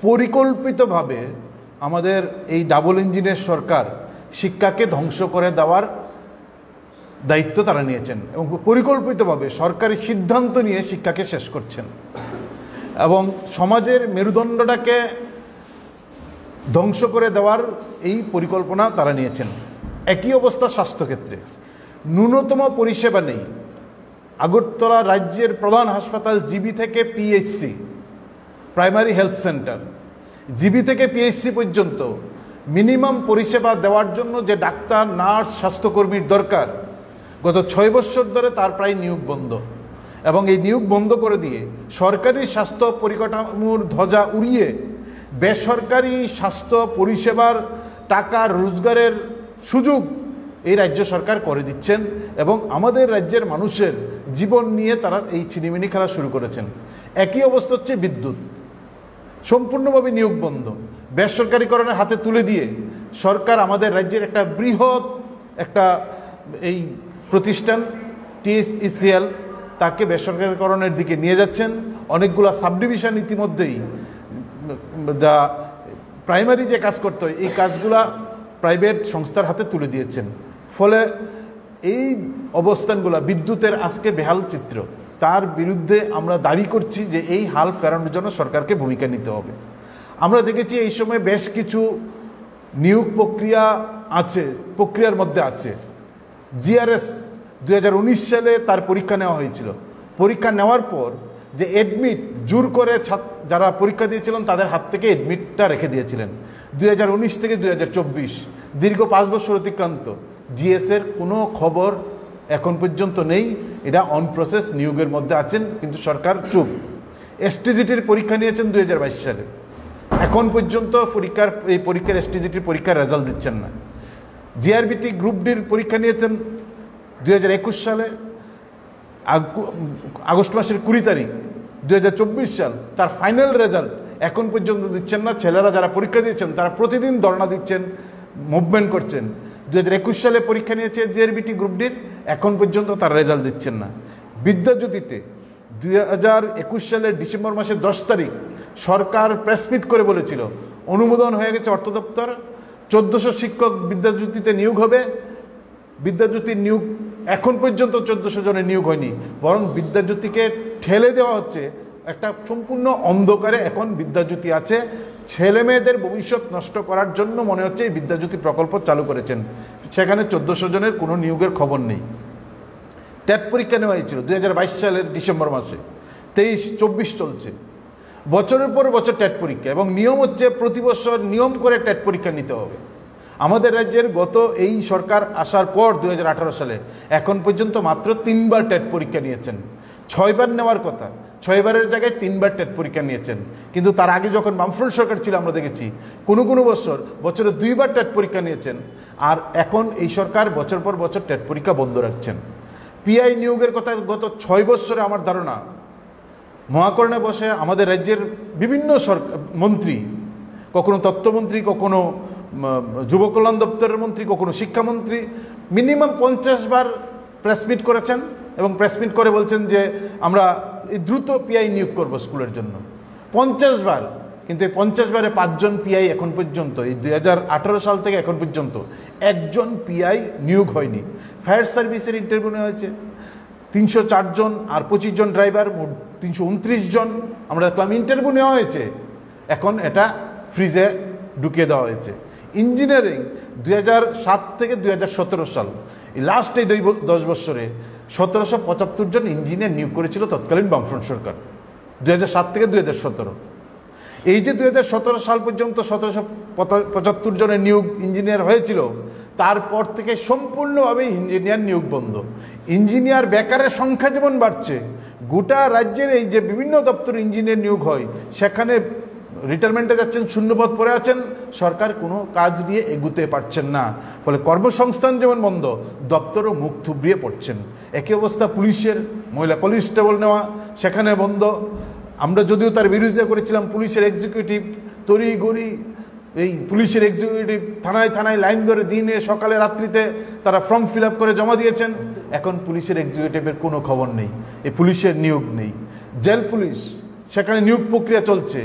পরিকল্পিতভাবে আমাদের এই ডাবল ইঞ্জিনের সরকার শিক্ষাকে ধ্বংস করে দেওয়ার দায়িত্ব তারা নিয়েছেন এবং পরিকল্পিতভাবে সরকারি সিদ্ধান্ত নিয়ে শিক্ষাকে শেষ করছেন এবং সমাজের মেরুদণ্ডটাকে ধ্বংস করে দেওয়ার এই পরিকল্পনা তারা নিয়েছেন। একই অবস্থা স্বাস্থ্যক্ষেত্রে, ন্যূনতম পরিষেবা নেই। আগরতলা রাজ্যের প্রধান হাসপাতাল জিবি থেকে PHC, primary health centre, GB থেকে পিএইচসি পর্যন্ত মিনিমাম পরিষেবা দেওয়ার জন্য যে ডাক্তার, নার্স, স্বাস্থ্যকর্মীর দরকার, গত 6 বছর ধরে তার প্রায় নিয়োগ বন্ধ। এবং এই নিয়োগ বন্ধ করে দিয়ে সরকারি স্বাস্থ্য পরিকাঠামোর ধ্বজা উড়িয়ে বেসরকারি স্বাস্থ্য পরিষেবার টাকা রোজগারের সুযোগ এই রাজ্য সরকার করে দিচ্ছেন এবং আমাদের রাজ্যের মানুষের জীবন নিয়ে তারা এই ছিনিমিনি খেলা শুরু করেছেন। একই অবস্থা হচ্ছে বিদ্যুৎ, সম্পূর্ণভাবে নিয়োগ বন্ধ, বেসরকারিকরণের হাতে তুলে দিয়ে সরকার আমাদের রাজ্যের একটা বৃহৎ একটা এই প্রতিষ্ঠান টিএসইসিএল তাকে বেসরকারিকরণের দিকে নিয়ে যাচ্ছেন। অনেকগুলো সাবডিভিশন ইতিমধ্যেই যা প্রাইমারি যে কাজ করতে হয় এই কাজগুলা প্রাইভেট সংস্থার হাতে তুলে দিয়েছেন। ফলে এই অবস্থানগুলো বিদ্যুতের আজকে বেহাল চিত্র, তার বিরুদ্ধে আমরা দাবি করছি যে এই হাল ফেরানোর জন্য সরকারকে ভূমিকা নিতে হবে। আমরা দেখেছি এই সময় বেশ কিছু নিয়োগ প্রক্রিয়ার মধ্যে আছে। জিআরএস 2019 সালে তার পরীক্ষা নেওয়া হয়েছিল। পরীক্ষা নেওয়ার পর যে অ্যাডমিট জোর করে যারা পরীক্ষা দিয়েছিলেন তাদের হাত থেকে অ্যাডমিটটা রেখে দিয়েছিলেন। 2019 থেকে 2024 দীর্ঘ 5 বছর অতিক্রান্ত, জিএসের কোনো খবর এখন পর্যন্ত নেই। এটা অন প্রসেস, নিয়োগের মধ্যে আছেন, কিন্তু সরকার চুপ। এসটিজিটির পরীক্ষা নিয়েছেন 2022 সালে, এখন পর্যন্ত পরীক্ষার এসটিজিটির পরীক্ষার রেজাল্ট দিচ্ছেন না। জিআরবিটি গ্রুপ ডির পরীক্ষা নিয়েছেন 2021 সালে, আগস্ট মাসের 20 তারিখ। 2024 সাল তার ফাইনাল রেজাল্ট এখন পর্যন্ত দিচ্ছেন না। ছেলেরা যারা পরীক্ষা দিয়েছেন তারা প্রতিদিন ধর্ণা দিচ্ছেন, মুভমেন্ট করছেন। 2021 সালে পরীক্ষা নিয়েছে জিআরবিটি গ্রুপ ডির, এখন পর্যন্ত তার রেজাল্ট দিচ্ছেন না। বিদ্যাজ্যোতিতে 2021 সালের ডিসেম্বর মাসের 10 তারিখ সরকার প্রেসমিট করে বলেছিল অনুমোদন হয়ে গেছে অর্থ দপ্তর, 1400 শিক্ষক বিদ্যাজ্যোতিতে নিয়োগ হবে। বিদ্যাজ্যোতির নিয়োগ এখন পর্যন্ত 1400 জনের নিয়োগ হয়নি, বরং বিদ্যাজ্যোতিকে ঠেলে দেওয়া হচ্ছে একটা সম্পূর্ণ অন্ধকারে। এখন বিদ্যাজ্যোতি আছে, ছেলে মেয়েদের ভবিষ্যৎ নষ্ট করার জন্য মনে হচ্ছে এই বিদ্যাজ্যোতি প্রকল্প চালু করেছেন। সেখানে 1400 জনের কোনো নিয়োগের খবর নেই। টেট পরীক্ষা নেওয়া হয়েছিল 2022 সালের ডিসেম্বর মাসে, 23-24 চলছে, বছরের পর বছর টেট পরীক্ষা। এবং নিয়ম হচ্ছে প্রতি বছর নিয়ম করে টেট পরীক্ষা নিতে হবে। আমাদের রাজ্যের গত এই সরকার আসার পর 2018 সালে এখন পর্যন্ত মাত্র 3 বার টেট পরীক্ষা নিয়েছেন। 6 বার নেওয়ার কথা, 6 বারের জায়গায় 3 বার টেট পরীক্ষা নিয়েছেন। কিন্তু তার আগে যখন বামফ্রন্ট সরকার ছিল আমরা দেখেছি কোনো বছরে 2 বার টেট পরীক্ষা নিয়েছেন। আর এখন এই সরকার বছর পর বছর টেট পরীক্ষা বন্ধ রাখছেন। পিআই নিয়োগের কথা গত 6 বছরে আমার ধারণা মহাকরণে বসে আমাদের রাজ্যের বিভিন্ন মন্ত্রী, কখনো তথ্যমন্ত্রী, কখনো যুব কল্যাণ দপ্তরের মন্ত্রী, কখনো শিক্ষামন্ত্রী, মিনিমাম 50 বার প্রেসমিট করেছেন এবং প্রেসমিট করে বলছেন যে আমরা দ্রুত পিআই নিয়োগ করব স্কুলের জন্য। 50 বার, কিন্তু এই 50 বারে 5 জন পিআই এখন পর্যন্ত, এই 2018 সাল থেকে এখন পর্যন্ত একজন পিআই নিয়োগ হয়নি। ফায়ার সার্ভিসের ইন্টারভিউ নেওয়া হয়েছে 304 জন, আর 25 জন ড্রাইভার, মোট 329 জন আমরা দেখলাম ইন্টারভিউ নেওয়া হয়েছে। এখন এটা ফ্রিজে ঢুকিয়ে দেওয়া হয়েছে। ইঞ্জিনিয়ারিং 2007 থেকে 2017 সাল, এই লাস্ট এই 10 বছরে 1775 জন ইঞ্জিনিয়ার নিয়োগ করেছিল তৎকালীন বামফ্রন্ট সরকার, 2007 থেকে 2017। এই যে 2017 সাল পর্যন্ত 1775 জনের নিয়োগ ইঞ্জিনিয়ার হয়েছিল, তারপর থেকে সম্পূর্ণভাবে ইঞ্জিনিয়ার নিয়োগ বন্ধ। ইঞ্জিনিয়ার বেকারের সংখ্যা যেমন বাড়ছে, গোটা রাজ্যের এই যে বিভিন্ন দপ্তরে ইঞ্জিনিয়ার নিয়োগ হয় সেখানে রিটায়ারমেন্টে যাচ্ছেন, শূন্যপদ পড়ে আছেন, সরকার কোনো কাজ নিয়ে এগুতে পারছেন না। ফলে কর্মসংস্থান যেমন বন্ধ, দপ্তরও মুখ থুবড়িয়ে পড়ছেন। একই অবস্থা পুলিশের, মহিলা কনস্টেবল নেওয়া সেখানে বন্ধ। আমরা যদিও তার বিরোধিতা করেছিলাম, পুলিশের এক্সিকিউটিভ তড়িঘড়ি, এই পুলিশের এক্সিকিউটিভ থানায় থানায় লাইন ধরে দিনে সকালে রাত্রিতে তারা ফর্ম ফিল আপ করে জমা দিয়েছেন। এখন পুলিশের এক্সিকিউটিভের কোনো খবর নেই, এই পুলিশের নিয়োগ নেই। জেল পুলিশ, সেখানে নিয়োগ প্রক্রিয়া চলছে,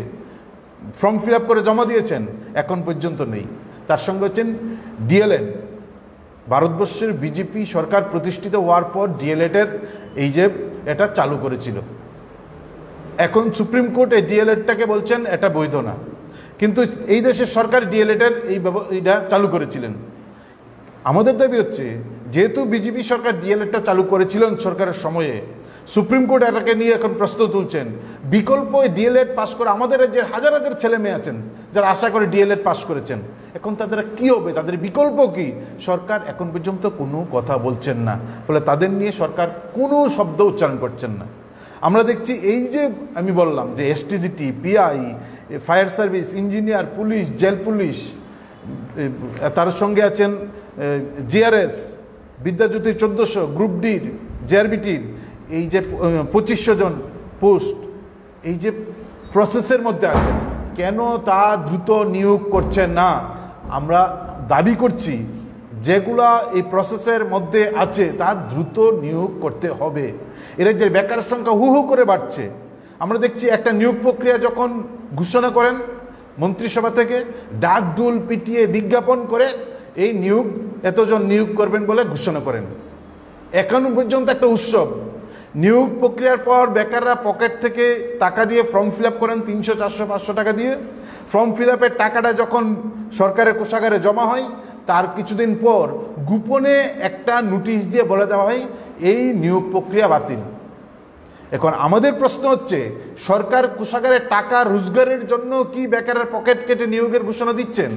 ফর্ম ফিল আপ করে জমা দিয়েছেন, এখন পর্যন্ত নেই। তার সঙ্গে হচ্ছেন ডিএলএড। ভারতবর্ষের বিজেপি সরকার প্রতিষ্ঠিত হওয়ার পর ডিএলএডের এই যে এটা চালু করেছিল, এখন সুপ্রিম কোর্ট এই ডিএলএডটাকে বলছেন এটা বৈধ না, কিন্তু এই দেশের সরকার ডিএলএডের এইটা চালু করেছিলেন। আমাদের দাবি হচ্ছে, যেহেতু বিজেপি সরকার ডিএলএডটা চালু করেছিলেন সরকারের সময়ে, সুপ্রিম কোর্ট এটাকে নিয়ে এখন প্রশ্ন তুলছেন। বিকল্প ডিএলএড পাস করে আমাদের রাজ্যের হাজার হাজার ছেলে মেয়ে আছেন যারা আশা করে ডিএলএড পাস করেছেন, এখন তাদের কি হবে, তাদের বিকল্প কি? সরকার এখন পর্যন্ত কোনো কথা বলছেন না, ফলে তাদের নিয়ে সরকার কোনো শব্দ উচ্চারণ করছেন না। আমরা দেখছি এই যে আমি বললাম যে STGT, PI, fire service, engineer, police, jail police, তার সঙ্গে আছেন জিআরএস, বিদ্যাজ্যোতি 1400, গ্রুপ ডির, জেআরবিটির এই যে 2500 জন পোস্ট এই যে প্রসেসের মধ্যে আছেন, কেন তা দ্রুত নিয়োগ করছেন না? আমরা দাবি করছি যেগুলা এই প্রসেসের মধ্যে আছে তা দ্রুত নিয়োগ করতে হবে। এর যে বেকার সংখ্যা হু হু করে বাড়ছে, আমরা দেখছি একটা নিয়োগ প্রক্রিয়া যখন ঘোষণা করেন মন্ত্রিসভা থেকে, ডাক ডুল পিটিয়ে বিজ্ঞাপন করে এই নিয়োগ এতজন নিয়োগ করবেন বলে ঘোষণা করেন। এখনো পর্যন্ত একটা উৎসব, নিয়োগ প্রক্রিয়ার পর বেকাররা পকেট থেকে টাকা দিয়ে ফর্ম ফিল আপ করেন 300, 400, 500 টাকা দিয়ে। ফর্ম ফিল আপের টাকাটা যখন সরকারের কোষাগারে জমা হয়, তার কিছুদিন পর গোপনে একটা নোটিশ দিয়ে বলে দেওয়া হয় এই নিয়োগ প্রক্রিয়া বাতিল। এখন আমাদের প্রশ্ন হচ্ছে, সরকার কোষাগারে টাকা রোজগারের জন্য কি বেকারের পকেট কেটে নিয়োগের ঘোষণা দিচ্ছেন?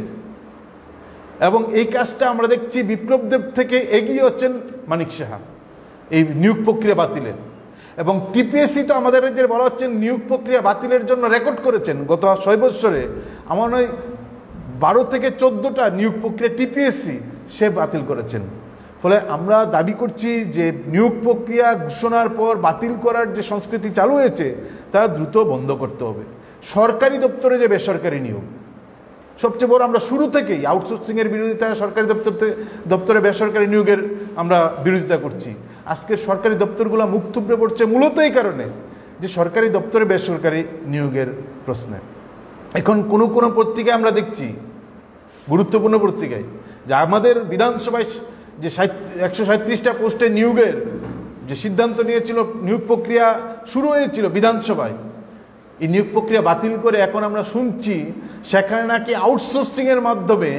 এবং এই কাজটা আমরা দেখছি বিপ্লব দেব থেকে এগিয়ে হচ্ছেন মানিক সাহা এই নিয়োগ প্রক্রিয়া বাতিলের। এবং টিপিএসসি তো আমাদের রাজ্যের বলা হচ্ছে নিয়োগ প্রক্রিয়া বাতিলের জন্য রেকর্ড করেছেন গত 6 বছরে, আমার নয় 12 থেকে 14টা নিয়োগ প্রক্রিয়া টিপিএসসি সে বাতিল করেছেন। ফলে আমরা দাবি করছি যে নিয়োগ প্রক্রিয়া ঘোষণার পর বাতিল করার যে সংস্কৃতি চালু হয়েছে তা দ্রুত বন্ধ করতে হবে। সরকারি দপ্তরে যে বেসরকারি নিয়োগ, সবচেয়ে বড় আমরা শুরু থেকেই আউটসোর্সিংয়ের বিরোধিতা, সরকারি দপ্তরে বেসরকারি নিয়োগের আমরা বিরোধিতা করছি। আজকের সরকারি দপ্তরগুলো মুখ থুবড়ে পড়ছে মূলত এই কারণে যে সরকারি দপ্তরে বেসরকারি নিয়োগের প্রশ্নে। এখন কোনো পত্রিকায় আমরা দেখছি, গুরুত্বপূর্ণ পত্রিকায়, যে আমাদের বিধানসভায় যে 137টা পোস্টে নিয়োগের যে সিদ্ধান্ত নিয়েছিল, নিয়োগ প্রক্রিয়া শুরু হয়েছিল বিধানসভায়, এই নিয়োগ প্রক্রিয়া বাতিল করে এখন আমরা শুনছি সেখানে নাকি আউটসোর্সিংয়ের মাধ্যমে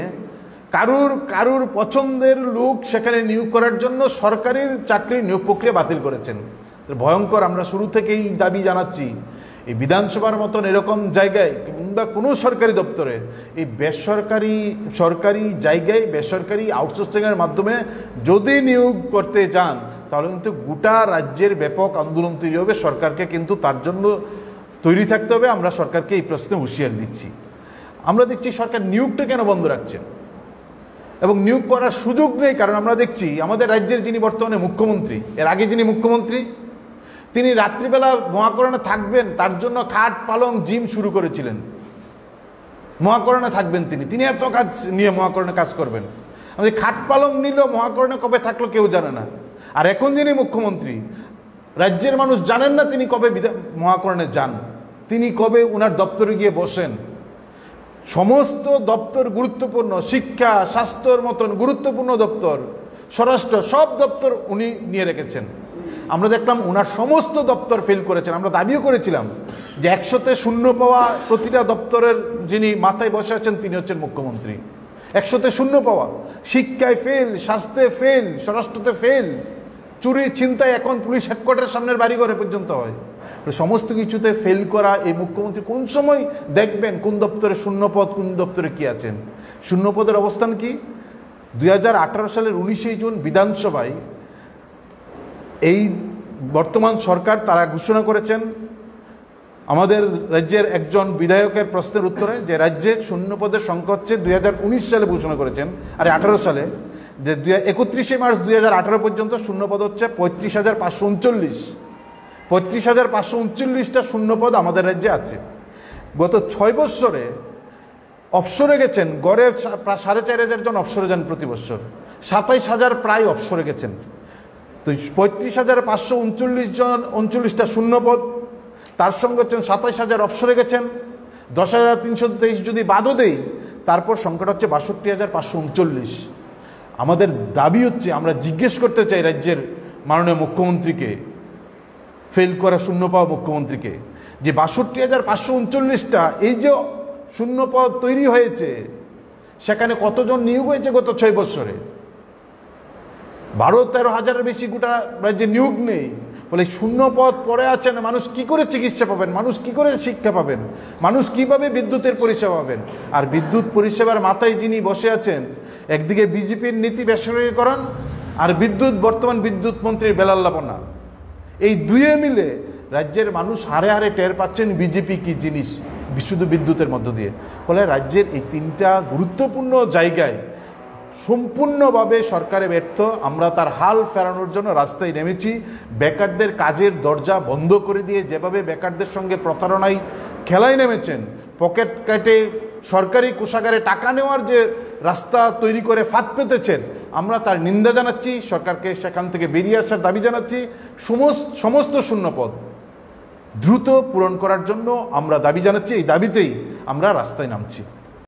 কারুর পছন্দের লোক সেখানে নিয়োগ করার জন্য সরকারের চাকরির নিয়োগ প্রক্রিয়া বাতিল করেছেন। ভয়ঙ্কর। আমরা শুরু থেকেই দাবি জানাচ্ছি, এই বিধানসভার মতন এরকম জায়গায় কিংবা কোনো সরকারি দপ্তরে এই সরকারি জায়গায় বেসরকারি আউটসোর্সিংয়ের মাধ্যমে যদি নিয়োগ করতে যান তাহলে কিন্তু গোটা রাজ্যের ব্যাপক আন্দোলন তৈরি হবে। সরকারকে কিন্তু তার জন্য তৈরি থাকতে হবে। আমরা সরকারকে এই প্রশ্নে হুঁশিয়ার দিচ্ছি। আমরা দেখছি সরকার নিয়োগটা কেন বন্ধ রাখছেন এবং নিয়োগ করার সুযোগ নেই, কারণ আমরা দেখছি আমাদের রাজ্যের যিনি বর্তমানে মুখ্যমন্ত্রী, এর আগে যিনি মুখ্যমন্ত্রী, তিনি রাত্রিবেলা মহাকরণে থাকবেন তার জন্য খাট পালং জিম শুরু করেছিলেন। মহাকরণে থাকবেন তিনি এত কাজ নিয়ে মহাকরণে কাজ করবেন। আমাদের খাট পালং নিল, মহাকরণে কবে থাকলো কেউ জানে না। আর এখন যিনি মুখ্যমন্ত্রী, রাজ্যের মানুষ জানেন না তিনি কবে মহাকরণে যান, তিনি কবে ওনার দপ্তরে গিয়ে বসেন। সমস্ত দপ্তর গুরুত্বপূর্ণ, শিক্ষা, স্বাস্থ্যর মতন গুরুত্বপূর্ণ দপ্তর, স্বরাষ্ট্র, সব দপ্তর উনি নিয়ে রেখেছেন। আমরা দেখলাম ওনার সমস্ত দপ্তর ফেল করেছেন। আমরা দাবিও করেছিলাম যে 100তে 0 পাওয়া প্রতিটা দপ্তরের যিনি মাথায় বসে আছেন তিনি হচ্ছেন মুখ্যমন্ত্রী। 100তে 0 পাওয়া, শিক্ষায় ফেল, স্বাস্থ্যে ফেল, স্বরাষ্ট্রতে ফেল, চুরি ছিনতাই এখন পুলিশ হেডকোয়ার্টারের সামনের বাড়িঘরে পর্যন্ত হয়। সমস্ত কিছুতে ফেল করা এই মুখ্যমন্ত্রী কোন সময় দেখবেন কোন দপ্তরে 0 পদ, কোন দপ্তরে কি আছেন। 0 পদের অবস্থান কি? 2018 সালের 19শে জুন বিধানসভায় এই বর্তমান সরকার তারা ঘোষণা করেছেন আমাদের রাজ্যের একজন বিধায়কের প্রশ্নের উত্তরে যে রাজ্যে 0 পদের সংখ্যা হচ্ছে 2019 সালে ঘোষণা করেছেন, আরে 18 সালে, যে 31শে মার্চ 2018 পর্যন্ত 0 পদ হচ্ছে 35,539। 35,539টা 0 পদ আমাদের রাজ্যে আছে। গত 6 বছরে অবসরে গেছেন গড়ে প্রায় 4,500 জন অবসরে যান প্রতি বছর, 27,000 প্রায় অবসরে গেছেন। তো 35,539 জন 39টা 0 পদ, তার সঙ্গে হচ্ছেন 27,000 অবসরে গেছেন, 10,323 যদি বাদও দেই, তারপর সংখ্যাটা হচ্ছে 62,539। আমাদের দাবি হচ্ছে, আমরা জিজ্ঞেস করতে চাই রাজ্যের মাননীয় মুখ্যমন্ত্রীকে, ফেল করা শূন্য পাওয়া মুখ্যমন্ত্রীকে, যে 62,539টা এই যে শূন্য পদ তৈরি হয়েছে, সেখানে কতজন নিয়োগ হয়েছে গত 6 বছরে? 12-13 হাজারের বেশি গোটা রাজ্যে নিয়োগ নেই। বলে শূন্য পদ পড়ে আছেন, মানুষ কি করে চিকিৎসা পাবেন, মানুষ কি করে শিক্ষা পাবেন, মানুষ কিভাবে বিদ্যুতের পরিষেবা পাবেন? আর বিদ্যুৎ পরিষেবার মাথায় যিনি বসে আছেন, একদিকে বিজেপির নীতি বেসরকারীকরণ, আর বর্তমান বিদ্যুৎ মন্ত্রীর বেলাল্লাপনা, এই দুয়ে মিলে রাজ্যের মানুষ হারে হারে টের পাচ্ছেন বিজেপি কি জিনিস, শুধু বিদ্যুতের মধ্য দিয়ে। ফলে রাজ্যের এই 3টা গুরুত্বপূর্ণ জায়গায় সম্পূর্ণভাবে সরকারে ব্যর্থ। আমরা তার হাল ফেরানোর জন্য রাস্তায় নেমেছি। বেকারদের কাজের দরজা বন্ধ করে দিয়ে যেভাবে বেকারদের সঙ্গে প্রতারণায় খেলায় নেমেছেন, পকেট কেটে সরকারি কোষাগারে টাকা নেওয়ার যে রাস্তা তৈরি করে ফাঁদ পেতেছেন, আমরা তার নিন্দা জানাচ্ছি। সরকারকে সেখান থেকে বেরিয়ে আসার দাবি জানাচ্ছি। সমস্ত শূন্যপদ দ্রুত পূরণ করার জন্য আমরা দাবি জানাচ্ছি। এই দাবিতেই আমরা রাস্তায় নামছি।